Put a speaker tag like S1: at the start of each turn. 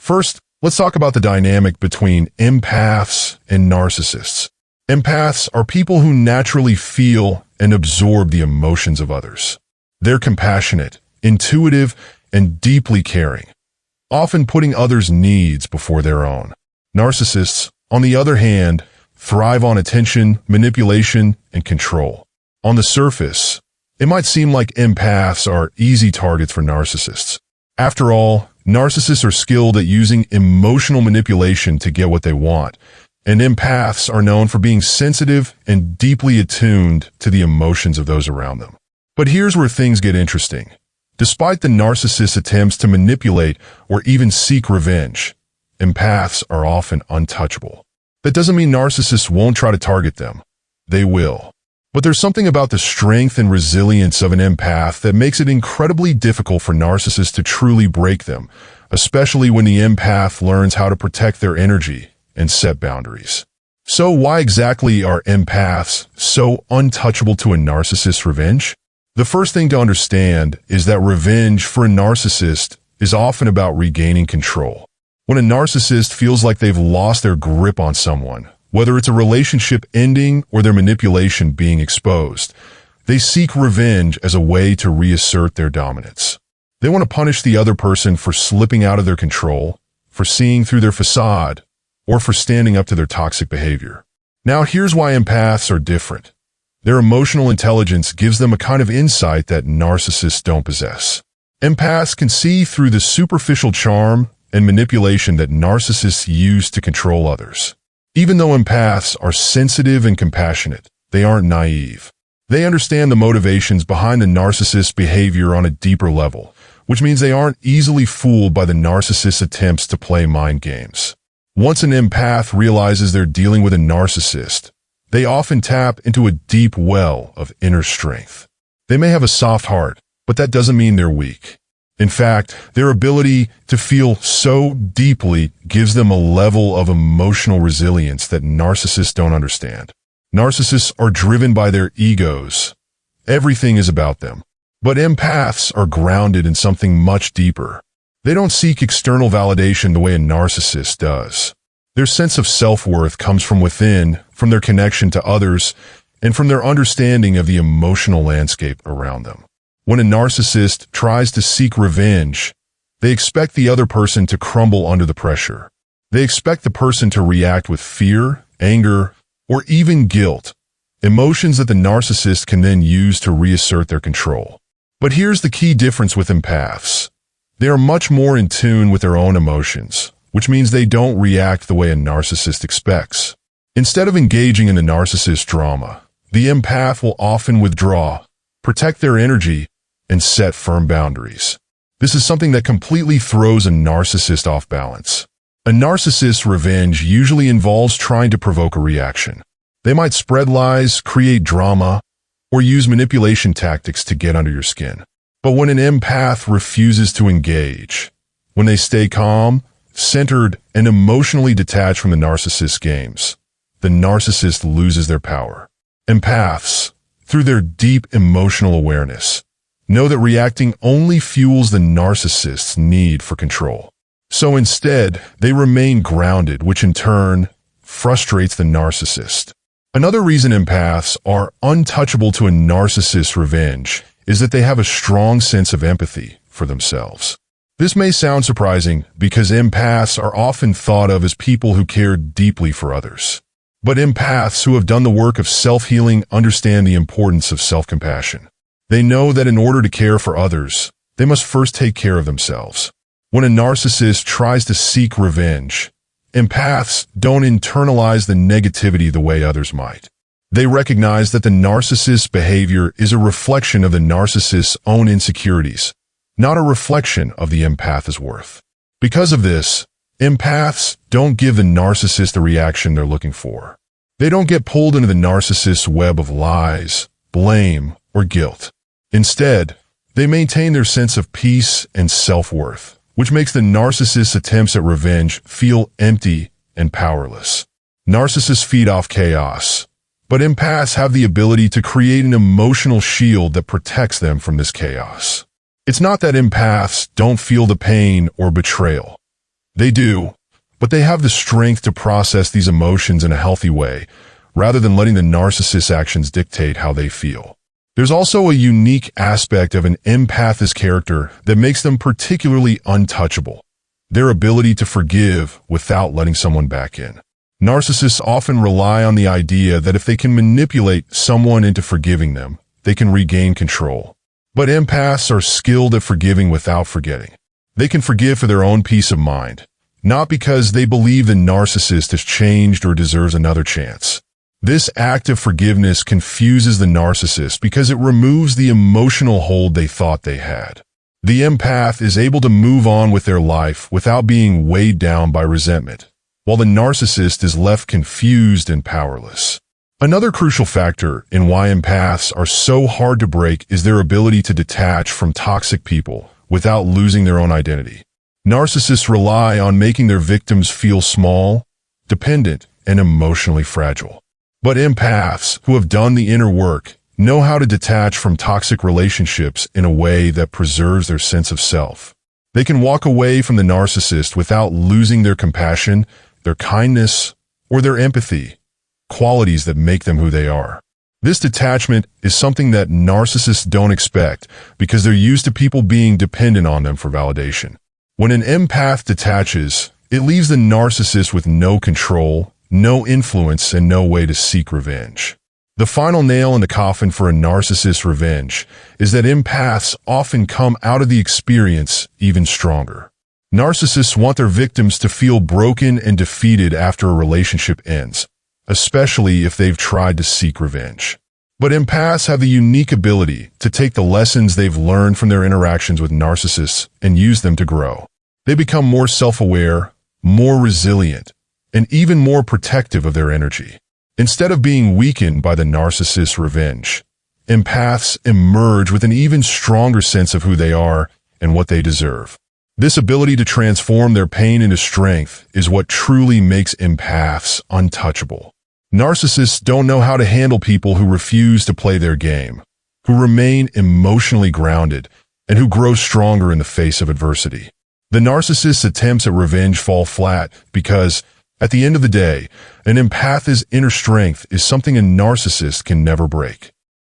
S1: First, let's talk about the dynamic between empaths and narcissists. Empaths are people who naturally feel and absorb the emotions of others. They're compassionate, intuitive, and deeply caring, often putting others' needs before their own. Narcissists, on the other hand, thrive on attention, manipulation, and control. On the surface, it might seem like empaths are easy targets for narcissists. After all, narcissists are skilled at using emotional manipulation to get what they want, and empaths are known for being sensitive and deeply attuned to the emotions of those around them. But here's where things get interesting. Despite the narcissist's attempts to manipulate or even seek revenge, empaths are often untouchable. That doesn't mean narcissists won't try to target them. They will. But there's something about the strength and resilience of an empath that makes it incredibly difficult for narcissists to truly break them, especially when the empath learns how to protect their energy and set boundaries. So why exactly are empaths so untouchable to a narcissist's revenge? The first thing to understand is that revenge for a narcissist is often about regaining control. When a narcissist feels like they've lost their grip on someone, whether it's a relationship ending or their manipulation being exposed, they seek revenge as a way to reassert their dominance. They want to punish the other person for slipping out of their control, for seeing through their facade, or for standing up to their toxic behavior. Now, here's why empaths are different. Their emotional intelligence gives them a kind of insight that narcissists don't possess. Empaths can see through the superficial charm and manipulation that narcissists use to control others. Even though empaths are sensitive and compassionate, they aren't naive. They understand the motivations behind the narcissist's behavior on a deeper level, which means they aren't easily fooled by the narcissist's attempts to play mind games. Once an empath realizes they're dealing with a narcissist, they often tap into a deep well of inner strength. They may have a soft heart, but that doesn't mean they're weak. In fact, their ability to feel so deeply gives them a level of emotional resilience that narcissists don't understand. Narcissists are driven by their egos. Everything is about them. But empaths are grounded in something much deeper. They don't seek external validation the way a narcissist does. Their sense of self-worth comes from within, from their connection to others, and from their understanding of the emotional landscape around them. When a narcissist tries to seek revenge, they expect the other person to crumble under the pressure. They expect the person to react with fear, anger, or even guilt, emotions that the narcissist can then use to reassert their control. But here's the key difference with empaths. They are much more in tune with their own emotions, which means they don't react the way a narcissist expects. Instead of engaging in the narcissist drama, the empath will often withdraw, protect their energy, and set firm boundaries. This is something that completely throws a narcissist off balance. A narcissist's revenge usually involves trying to provoke a reaction. They might spread lies, create drama, or use manipulation tactics to get under your skin. But when an empath refuses to engage, when they stay calm, centered, and emotionally detached from the narcissist's games, the narcissist loses their power. Empaths, through their deep emotional awareness, know that reacting only fuels the narcissist's need for control. So instead, they remain grounded, which in turn frustrates the narcissist. Another reason empaths are untouchable to a narcissist's revenge is that they have a strong sense of empathy for themselves. This may sound surprising because empaths are often thought of as people who care deeply for others. But empaths who have done the work of self-healing understand the importance of self-compassion. They know that in order to care for others, they must first take care of themselves. When a narcissist tries to seek revenge, empaths don't internalize the negativity the way others might. They recognize that the narcissist's behavior is a reflection of the narcissist's own insecurities, not a reflection of the empath's worth. Because of this, empaths don't give the narcissist the reaction they're looking for. They don't get pulled into the narcissist's web of lies, blame, or guilt. Instead, they maintain their sense of peace and self-worth, which makes the narcissist's attempts at revenge feel empty and powerless. Narcissists feed off chaos, but empaths have the ability to create an emotional shield that protects them from this chaos. It's not that empaths don't feel the pain or betrayal. They do, but they have the strength to process these emotions in a healthy way, rather than letting the narcissist's actions dictate how they feel. There's also a unique aspect of an empath's character that makes them particularly untouchable: their ability to forgive without letting someone back in. Narcissists often rely on the idea that if they can manipulate someone into forgiving them, they can regain control. But empaths are skilled at forgiving without forgetting. They can forgive for their own peace of mind, not because they believe the narcissist has changed or deserves another chance. This act of forgiveness confuses the narcissist because it removes the emotional hold they thought they had. The empath is able to move on with their life without being weighed down by resentment, while the narcissist is left confused and powerless. Another crucial factor in why empaths are so hard to break is their ability to detach from toxic people without losing their own identity. Narcissists rely on making their victims feel small, dependent, and emotionally fragile. But empaths who have done the inner work know how to detach from toxic relationships in a way that preserves their sense of self. They can walk away from the narcissist without losing their compassion, their kindness, or their empathy, qualities that make them who they are. This detachment is something that narcissists don't expect because they're used to people being dependent on them for validation. When an empath detaches, it leaves the narcissist with no control, no influence, and no way to seek revenge. The final nail in the coffin for a narcissist's revenge is that empaths often come out of the experience even stronger. Narcissists want their victims to feel broken and defeated after a relationship ends, especially if they've tried to seek revenge. But empaths have the unique ability to take the lessons they've learned from their interactions with narcissists and use them to grow. They become more self-aware, more resilient, and even more protective of their energy. Instead of being weakened by the narcissist's revenge, empaths emerge with an even stronger sense of who they are and what they deserve. This ability to transform their pain into strength is what truly makes empaths untouchable. Narcissists don't know how to handle people who refuse to play their game, who remain emotionally grounded, and who grow stronger in the face of adversity. The narcissist's attempts at revenge fall flat because, at the end of the day, an empath's inner strength is something a narcissist can never break.